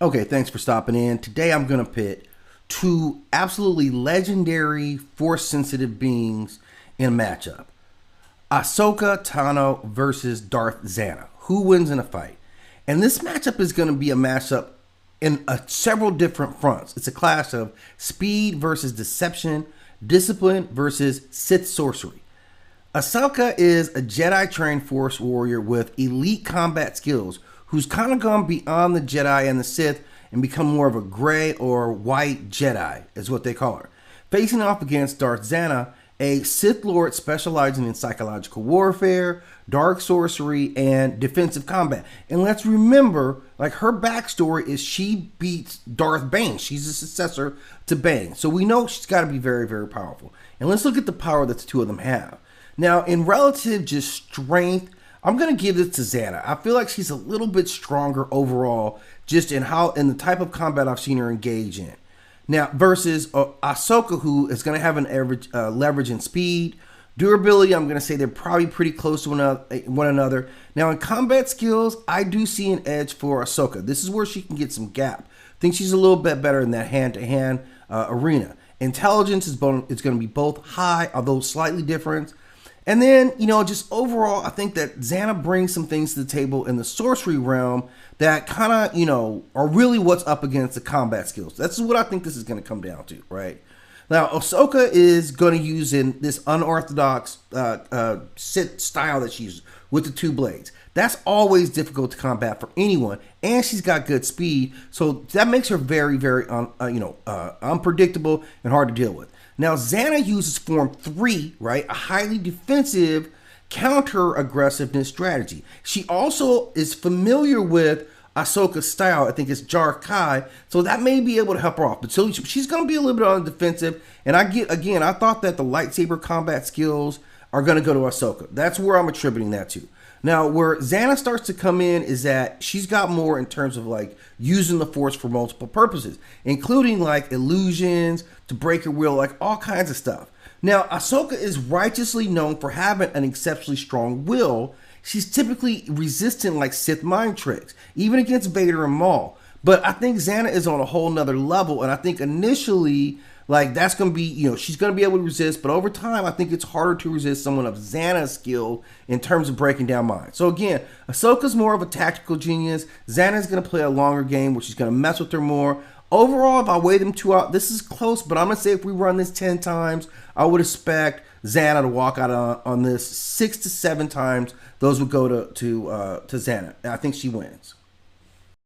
Okay, thanks for stopping in. Today I'm going to pit two absolutely legendary force-sensitive beings in a matchup. Ahsoka Tano versus Darth Zannah. Who wins in a fight? And this matchup is going to be a matchup in several different fronts. It's a clash of speed versus deception, discipline versus Sith Sorcery. Ahsoka is a Jedi-trained Force warrior with elite combat skills who's kind of gone beyond the Jedi and the Sith and become more of a gray or white Jedi, is what they call her. Facing off against Darth Zannah, a Sith Lord specializing in psychological warfare, dark sorcery, and defensive combat. And let's remember, like, her backstory is she beats Darth Bane. She's a successor to Bane. So we know she's got to be very, very powerful. And let's look at the power that the two of them have. Now, in relative just strength, I'm going to give this to Zannah. I feel like she's a little bit stronger overall just in the type of combat I've seen her engage in. Now, versus Ahsoka, who is going to have an average leverage in speed. Durability, I'm going to say they're probably pretty close to one another. Now, in combat skills, I do see an edge for Ahsoka. This is where she can get some gap. I think she's a little bit better in that hand-to-hand arena. Intelligence is going to be both high, although slightly different. And then, just overall, I think that Zannah brings some things to the table in the sorcery realm that kind of, are really what's up against the combat skills. That's what I think this is going to come down to, right? Now, Ahsoka is going to use in this unorthodox Sith style that she uses with the two blades. That's always difficult to combat for anyone, and she's got good speed, so that makes her very, very, unpredictable and hard to deal with. Now, Zannah uses Form 3, right? A highly defensive counter-aggressiveness strategy. She also is familiar with Ahsoka's style. I think it's Jar Kai, so that may be able to help her off. But so she's going to be a little bit on the defensive. And I thought that the lightsaber combat skills are going to go to Ahsoka. That's where I'm attributing that to. Now, where Zannah starts to come in is that she's got more in terms of like using the Force for multiple purposes, including like illusions to break her will, like all kinds of stuff. Now, Ahsoka is righteously known for having an exceptionally strong will. She's typically resistant like Sith mind tricks, even against Vader and Maul. But I think Zannah is on a whole nother level, and I think initially, like, that's going to be, she's going to be able to resist, but over time, I think it's harder to resist someone of Zannah's skill in terms of breaking down minds. So again, Ahsoka's more of a tactical genius. Zannah's going to play a longer game, which is going to mess with her more. Overall, if I weigh them two out, this is close, but I'm going to say if we run this 10 times, I would expect Zannah to walk out on this 6 to 7 times. Those would go to Zannah. I think she wins.